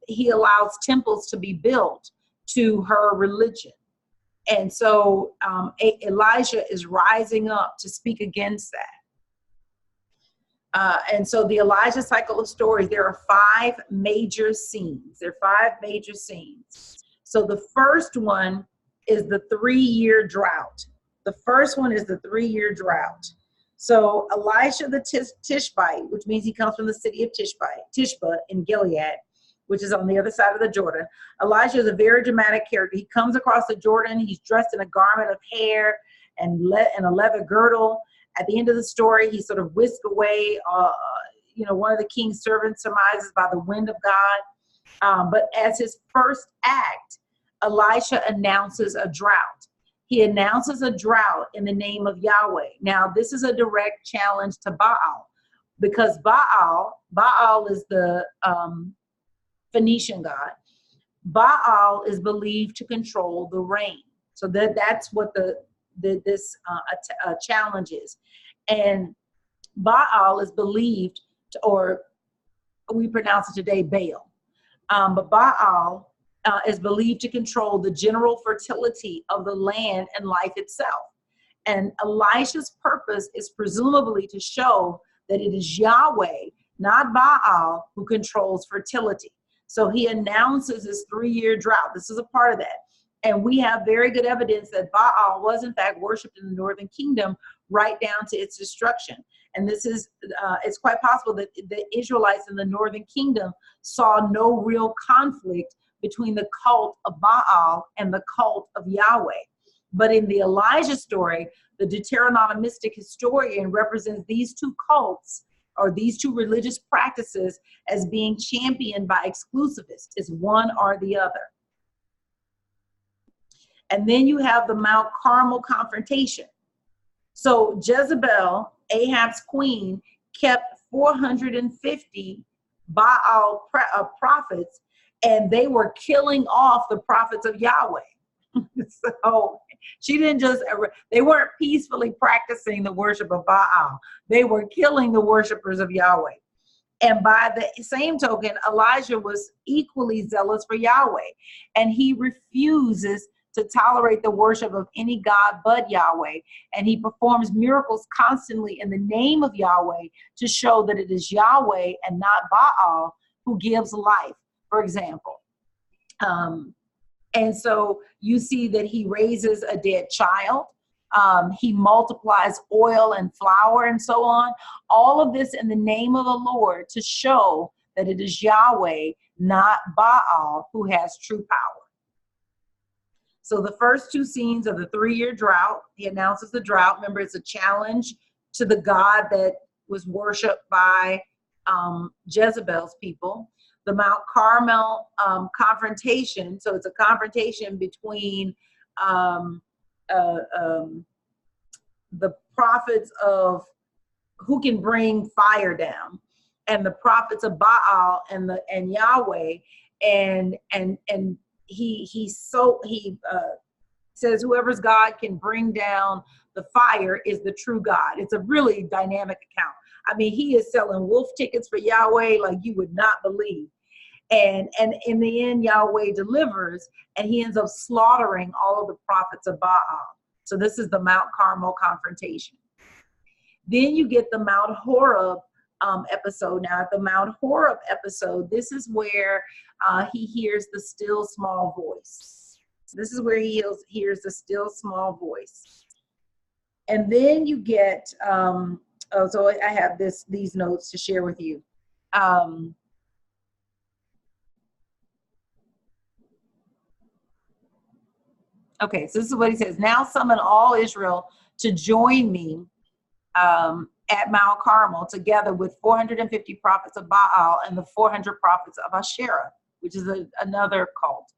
he allows temples to be built to her religion. And so Elijah is rising up to speak against that. And so the Elijah cycle of stories, there are 5 major scenes. There are 5 major scenes. So the first one is the 3-year drought. The first one is the 3-year drought. So Elisha the Tishbite, which means he comes from the city of Tishba in Gilead, which is on the other side of the Jordan. Elijah is a very dramatic character. He comes across the Jordan. He's dressed in a garment of hair and a leather girdle. At the end of the story, he's sort of whisked away. One of the king's servants surmises by the wind of God. But as his first act, Elisha announces a drought. He announces a drought in the name of Yahweh. Now, this is a direct challenge to Baal, because Baal is the Phoenician god. Baal is believed to control the rain. So that's what this challenge is. And Baal is believed to, or we pronounce it today, Baal. But Baal is believed to control the general fertility of the land and life itself. And Elisha's purpose is presumably to show that it is Yahweh, not Baal, who controls fertility. So he announces this 3-year drought. This is a part of that. And we have very good evidence that Baal was in fact worshipped in the northern kingdom right down to its destruction. And this is, it's quite possible that the Israelites in the northern kingdom saw no real conflict between the cult of Baal and the cult of Yahweh. But in the Elijah story, the Deuteronomistic historian represents these 2 cults, or these 2 religious practices, as being championed by exclusivists. It's one or the other. And then you have the Mount Carmel confrontation. So Jezebel, Ahab's queen, kept 450 Baal prophets, and they were killing off the prophets of Yahweh. So she didn't just, they weren't peacefully practicing the worship of Baal. They were killing the worshipers of Yahweh. And by the same token, Elijah was equally zealous for Yahweh. And he refuses to tolerate the worship of any god but Yahweh. And he performs miracles constantly in the name of Yahweh to show that it is Yahweh and not Baal who gives life, for example. And so you see that he raises a dead child. He multiplies oil and flour and so on. All of this in the name of the Lord to show that it is Yahweh, not Baal, who has true power. So the first 2 scenes of the 3-year drought, he announces the drought. Remember, it's a challenge to the God that was worshipped by Jezebel's people. The Mount Carmel confrontation. So it's a confrontation between the prophets of who can bring fire down, and the prophets of Baal and Yahweh, and he says whoever's God can bring down the fire is the true God. It's a really dynamic account. I mean, he is selling wolf tickets for Yahweh like you would not believe. And in the end, Yahweh delivers, and he ends up slaughtering all of the prophets of Baal. So this is the Mount Carmel confrontation. Then you get the Mount Horeb episode. Now, at the Mount Horeb episode, this is where he hears the still small voice. This is where he hears the still small voice. And then you get, so I have these notes to share with you. Okay, so this is what he says. Now summon all Israel to join me at Mount Carmel, together with 450 prophets of Baal and the 400 prophets of Asherah, which is another cult,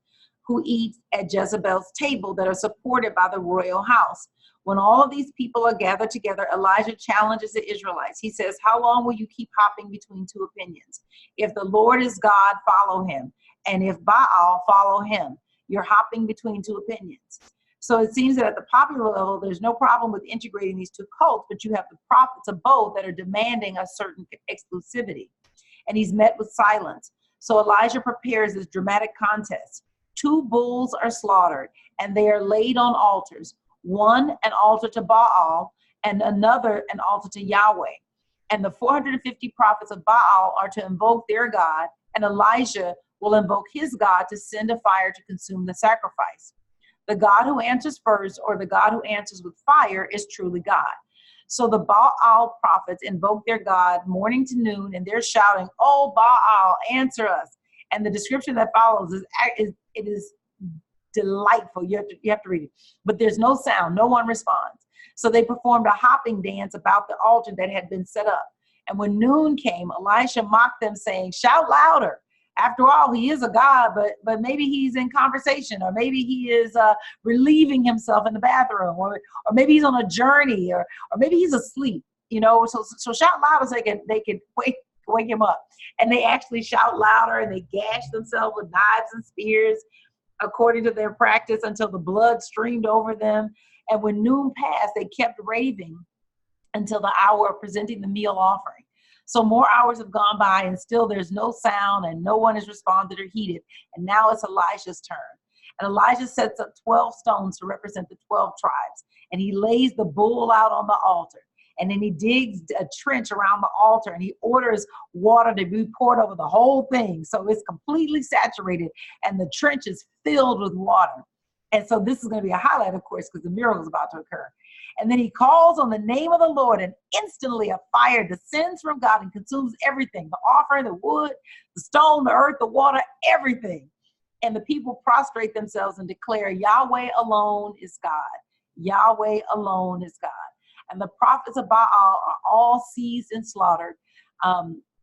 who eat at Jezebel's table, that are supported by the royal house. When all of these people are gathered together, Elijah challenges the Israelites. He says, how long will you keep hopping between two opinions? If the Lord is God, follow him. And if Baal, follow him. You're hopping between two opinions. So it seems that at the popular level, there's no problem with integrating these two cults, but you have the prophets of both that are demanding a certain exclusivity. And he's met with silence. So Elijah prepares this dramatic contest. Two bulls are slaughtered, and they are laid on altars. One, an altar to Baal, and another, an altar to Yahweh. And the 450 prophets of Baal are to invoke their God, and Elijah will invoke his God to send a fire to consume the sacrifice. The God who answers first, or the God who answers with fire, is truly God. So the Baal prophets invoke their God morning to noon, and they're shouting, "Oh, Baal, answer us." And the description that follows is delightful. You have to read it. But there's no sound. No one responds. So they performed a hopping dance about the altar that had been set up. And when noon came, Elisha mocked them, saying, "Shout louder. After all, he is a God, but maybe he's in conversation, or maybe he is relieving himself in the bathroom, or maybe he's on a journey, or maybe he's asleep, you know." So shout louder so they could wake him up. And they actually shout louder, and they gash themselves with knives and spears according to their practice until the blood streamed over them. And when noon passed, they kept raving until the hour of presenting the meal offering. So more hours have gone by, and still there's no sound, and no one has responded or heeded. And now it's Elijah's turn. And Elijah sets up 12 stones to represent the 12 tribes. And he lays the bull out on the altar. And then he digs a trench around the altar, and he orders water to be poured over the whole thing. So it's completely saturated, and the trench is filled with water. And so this is going to be a highlight, of course, because the miracle is about to occur. And then he calls on the name of the Lord, and instantly a fire descends from God and consumes everything: the offering, the wood, the stone, the earth, the water, everything. And the people prostrate themselves and declare, "Yahweh alone is God. Yahweh alone is God." And the prophets of Baal are all seized and slaughtered.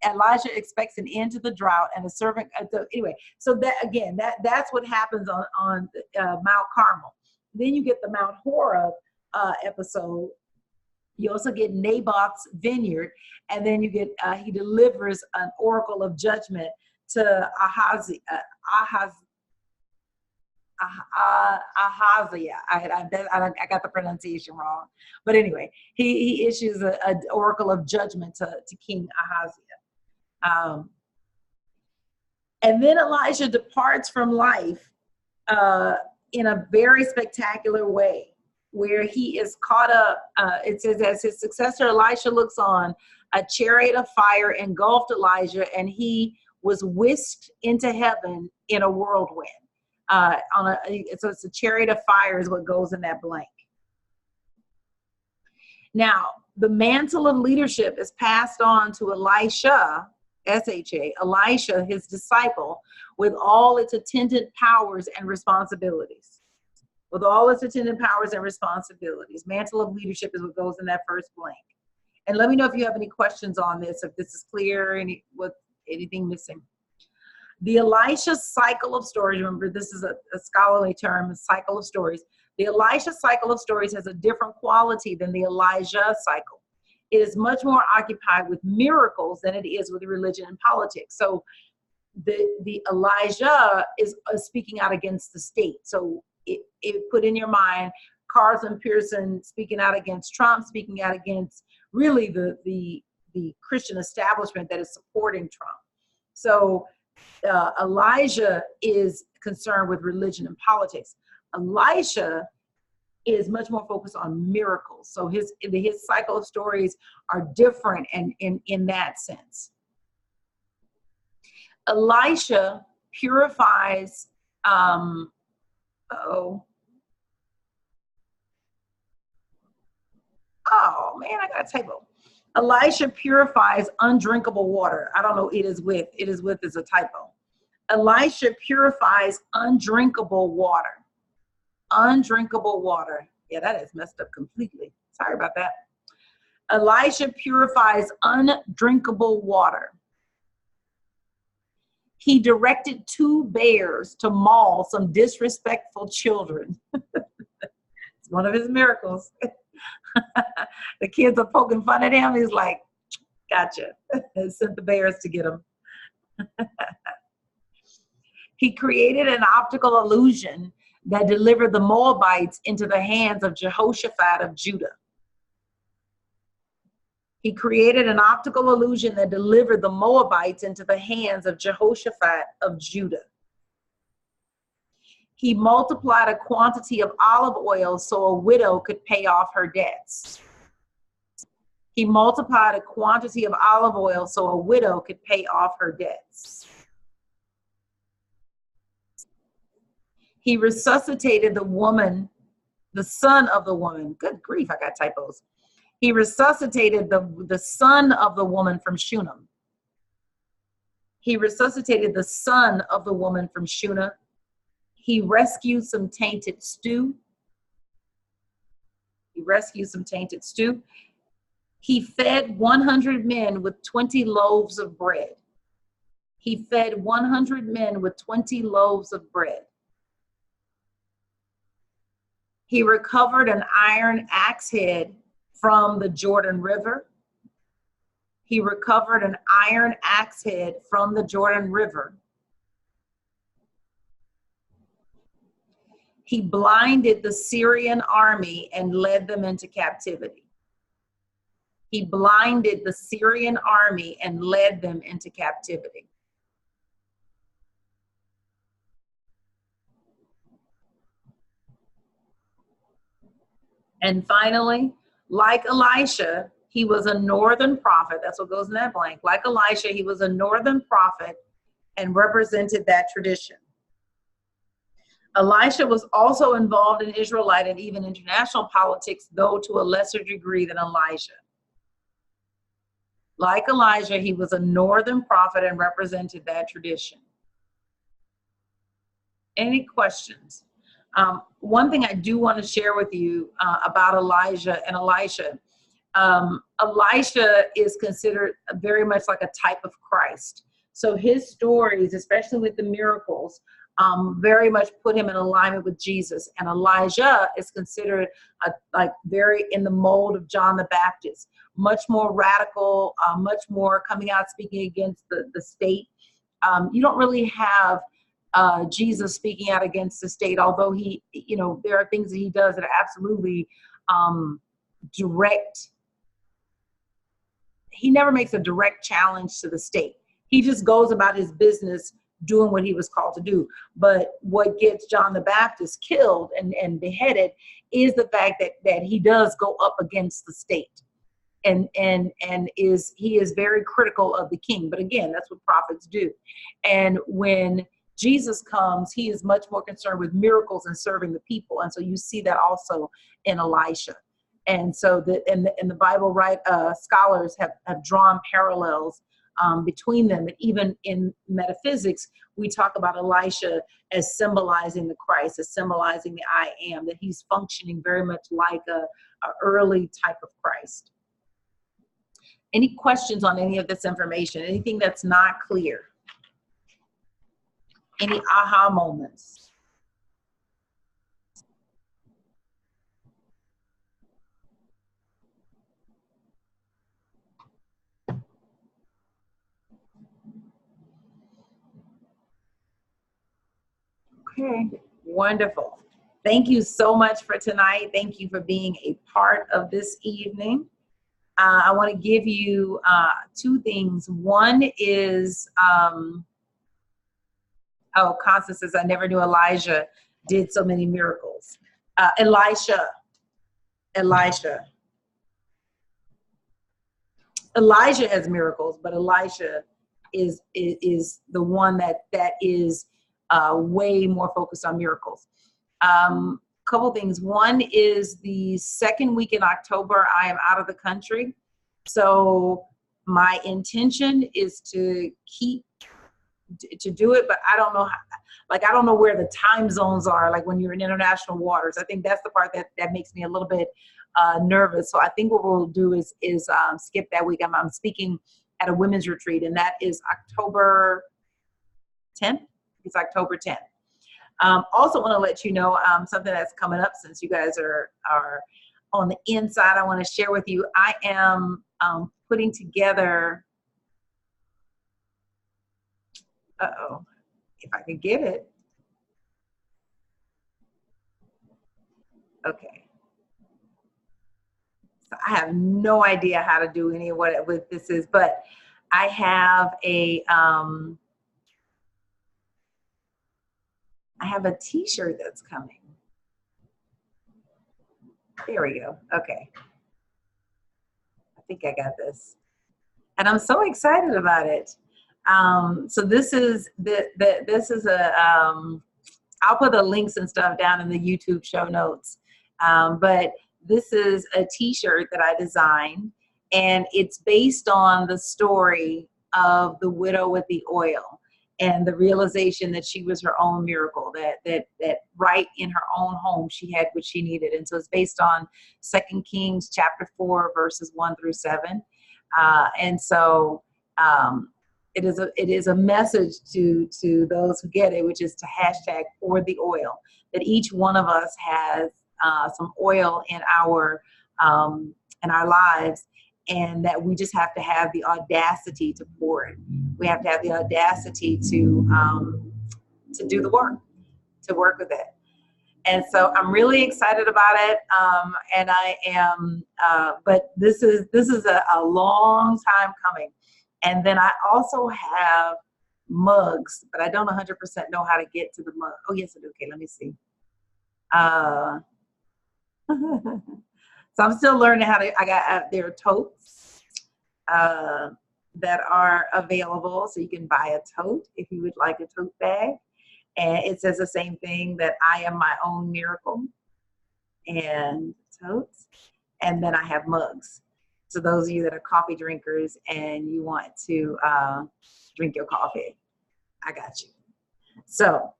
Elijah expects an end to the drought, and a servant. Anyway, so that again, that's what happens on Mount Carmel. Then you get the Mount Horeb episode. You also get Naboth's vineyard, and then you get he delivers an oracle of judgment to Ahaziah. I got the pronunciation wrong, but anyway, he issues an oracle of judgment to King Ahaziah. And then Elijah departs from life in a very spectacular way, where he is caught up. It says, as his successor Elisha looks on, a chariot of fire engulfed Elijah, and he was whisked into heaven in a whirlwind. So it's a chariot of fire is what goes in that blank. Now, the mantle of leadership is passed on to Elisha, S-H-A, Elisha, his disciple, with all its attendant powers and responsibilities. With all its attendant powers and responsibilities. Mantle of leadership is what goes in that first blank. And let me know if you have any questions on this, if this is clear, anything missing. The Elisha cycle of stories, remember this is a scholarly term, a cycle of stories. The Elisha cycle of stories has a different quality than the Elijah cycle. It is much more occupied with miracles than it is with religion and politics. So the Elijah is speaking out against the state. So it put in your mind Carlton Pearson speaking out against Trump, speaking out against really the Christian establishment that is supporting Trump. So Elijah is concerned with religion and politics. Elisha is much more focused on miracles. So his cycle of stories are different and in that sense. Elisha purifies, oh man, I got a typo. Elisha purifies undrinkable water. I don't know, it is with is a typo. Elisha purifies undrinkable water. undrinkable water. Yeah, that is messed up completely. Sorry about that. Elijah purifies undrinkable water. He directed 2 bears to maul some disrespectful children. It's one of his miracles. The kids are poking fun at him. He's like, gotcha. And sent the bears to get him. He created an optical illusion that delivered the Moabites into the hands of Jehoshaphat of Judah. He created an optical illusion that delivered the Moabites into the hands of Jehoshaphat of Judah. He multiplied a quantity of olive oil so a widow could pay off her debts. He multiplied a quantity of olive oil so a widow could pay off her debts. He resuscitated the woman, the son of the woman. Good grief, I got typos. He resuscitated the son of the woman from Shunem. He resuscitated the son of the woman from Shunem. He rescued some tainted stew. He rescued some tainted stew. He fed 100 men with 20 loaves of bread. He fed 100 men with 20 loaves of bread. He recovered an iron axe head from the Jordan River. He recovered an iron axe head from the Jordan River. He blinded the Syrian army and led them into captivity. He blinded the Syrian army and led them into captivity. And finally, like Elisha, he was a northern prophet. That's what goes in that blank. Like Elisha, he was a northern prophet and represented that tradition. Elisha was also involved in Israelite and even international politics, though to a lesser degree than Elijah. Like Elijah, he was a northern prophet and represented that tradition. Any questions? One thing I do want to share with you about Elijah and Elisha. Elisha is considered very much like a type of Christ. So his stories, especially with the miracles, very much put him in alignment with Jesus. And Elijah is considered like very in the mold of John the Baptist, much more radical, much more coming out speaking against the state. You don't really have Jesus speaking out against the state, although he, there are things that he does that are absolutely direct. He never makes a direct challenge to the state. He just goes about his business doing what he was called to do. But what gets John the Baptist killed and beheaded is the fact that he does go up against the state. And he is very critical of the king. But again, that's what prophets do. And when Jesus comes, he is much more concerned with miracles and serving the people. And so you see that also in Elisha. And so in the Bible, right, scholars have drawn parallels between them. And even in metaphysics, we talk about Elisha as symbolizing the Christ, as symbolizing the I am, that he's functioning very much like a early type of Christ. Any questions on any of this information? Anything that's not clear? Any aha moments? Okay, wonderful. Thank you so much for tonight. Thank you for being a part of this evening. I want to give you 2 things. One is, Constance says, I never knew Elijah did so many miracles. Elisha. Elijah has miracles, but Elisha is the one that is way more focused on miracles. Couple things. One is the second week in October, I am out of the country. So my intention is to keep to do it, but I don't know how, like, I don't know where the time zones are, like when you're in international waters. I think that's the part that makes me a little bit nervous. So I think what we'll do is skip that week. I'm speaking at a women's retreat, and that is October 10th. It's October 10th. Also want to let you know something that's coming up, since you guys are on the inside. I want to share with you, I am putting together, if I could get it. Okay. So I have no idea how to do any of what this is, but I have a t-shirt that's coming. There we go. Okay. I think I got this. And I'm so excited about it. So this is I'll put the links and stuff down in the YouTube show notes. But this is a t-shirt that I designed, and it's based on the story of the widow with the oil and the realization that she was her own miracle, that right in her own home she had what she needed. And so it's based on 2 Kings chapter 4 verses 1 through 7. And so it is a message to those who get it, which is to hashtag for the oil, that each one of us has some oil in our lives, and that we just have to have the audacity to pour it. We have to have the audacity to do the work, to work with it. And so I'm really excited about it. And I am, but this is a long time coming. And then I also have mugs, but I don't 100% know how to get to the mug. Oh, yes, I do. Okay, let me see. So I'm still learning how to, there are totes that are available. So you can buy a tote if you would like a tote bag. And it says the same thing, that I am my own miracle, and totes. And then I have mugs. So those of you that are coffee drinkers and you want to drink your coffee, I got you. So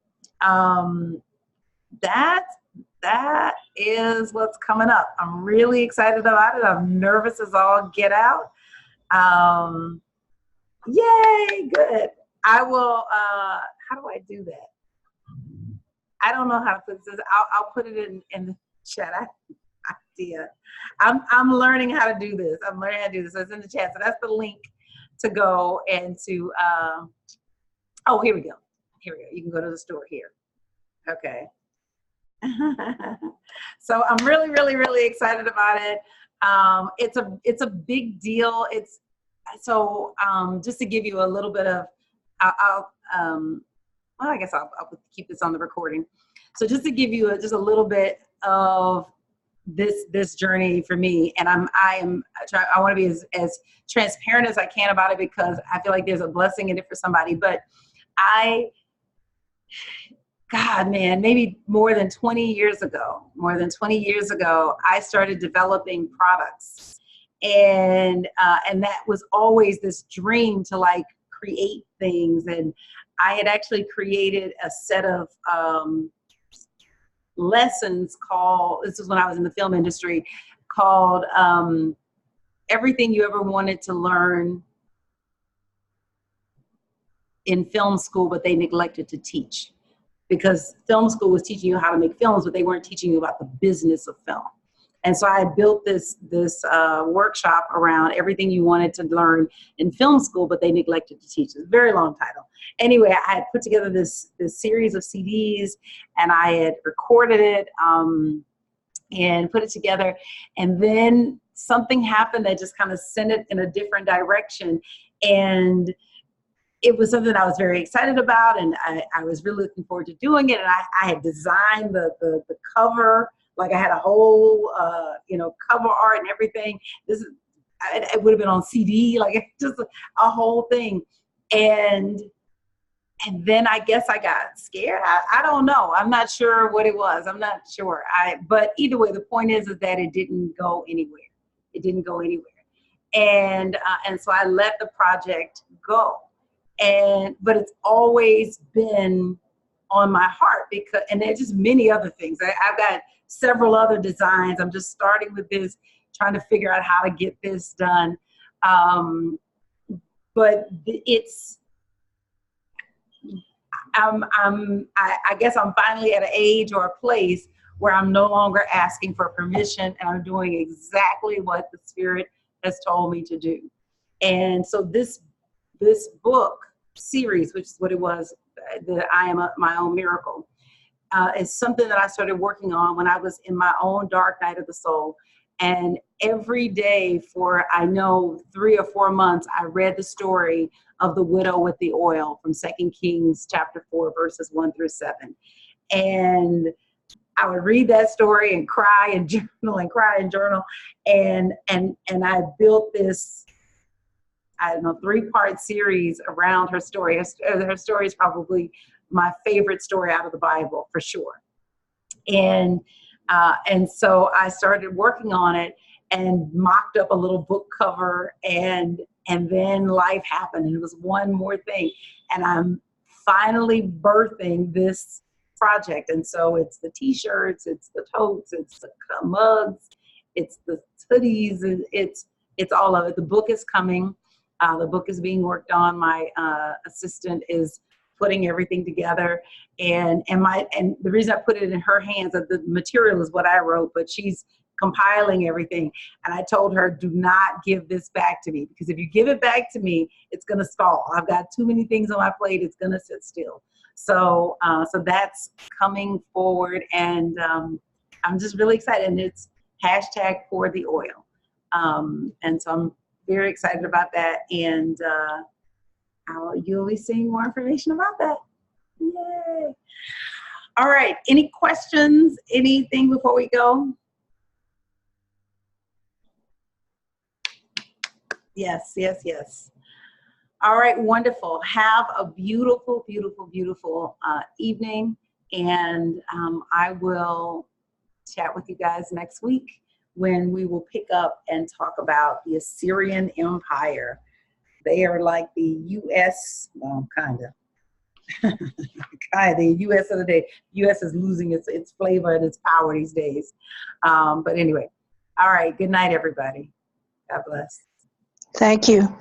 that is what's coming up. I'm really excited about it. I'm nervous as all get out. Yay, good. I will, how do I do that? I don't know how to put this. I'll put it in the chat. I have no idea. I'm learning how to do this. I'm learning how to do this. So it's in the chat. So that's the link to go and to, oh, here we go. Here we go. You can go to the store here. Okay. So I'm really, really, really excited about it. It's a big deal. It's so just to give you a little bit of, well, I guess I'll keep this on the recording. So just to give you just a little bit of this journey for me, and I want to be as transparent as I can about it, because I feel like there's a blessing in it for somebody. But God, man, maybe more than 20 years ago, I started developing products, and that was always this dream to like create things. And I had actually created a set of lessons called, this was when I was in the film industry, called Everything You Ever Wanted to Learn in Film School, but they neglected to teach. Because film school was teaching you how to make films, but they weren't teaching you about the business of film. And so I built this workshop around everything you wanted to learn in film school, but they neglected to teach. It's a very long title. Anyway, I had put together this series of CDs, and I had recorded it and put it together. And then something happened that just kind of sent it in a different direction. And it was something I was very excited about, and I was really looking forward to doing it. And I had designed the cover. Like I had a whole, cover art and everything. It would have been on CD, like just a whole thing. And then I guess I got scared. I don't know. I'm not sure what it was. I'm not sure. But either way, the point is that it didn't go anywhere. It didn't go anywhere. And so I let the project go. But it's always been on my heart and there's just many other things. I've got several other designs. I'm just starting with this, trying to figure out how to get this done. But I guess I'm finally at an age or a place where I'm no longer asking for permission, and I'm doing exactly what the Spirit has told me to do. And so this book series, which is what it was, that I Am My Own Miracle, is something that I started working on when I was in my own dark night of the soul. And every day for, I know, 3 or 4 months, I read the story of the widow with the oil from 2 Kings chapter 4, verses 1 through 7. And I would read that story and cry and journal and cry and journal. And I built this, I don't know, 3-part series around her story. Her story is probably my favorite story out of the Bible, for sure. And so I started working on it and mocked up a little book cover, and then life happened, and it was one more thing. And I'm finally birthing this project. And so it's the t-shirts, it's the totes, it's the mugs, it's the hoodies, and it's all of it. The book is coming. The book is being worked on. My assistant is putting everything together, and the reason I put it in her hands, that the material is what I wrote, but she's compiling everything. And I told her, do not give this back to me, because if you give it back to me, it's going to stall. I've got too many things on my plate. It's going to sit still. So that's coming forward, and I'm just really excited. And it's #pour the oil. And so I'm very excited about that. And you'll be seeing more information about that. Yay. All right. Any questions? Anything before we go? Yes, yes, yes. All right. Wonderful. Have a beautiful, beautiful, beautiful evening. And I will chat with you guys next week, when we will pick up and talk about the Assyrian Empire. They are like the U.S., well, kind of. The U.S. of the day. U.S. is losing its flavor and its power these days. But anyway, all right. Good night, everybody. God bless. Thank you.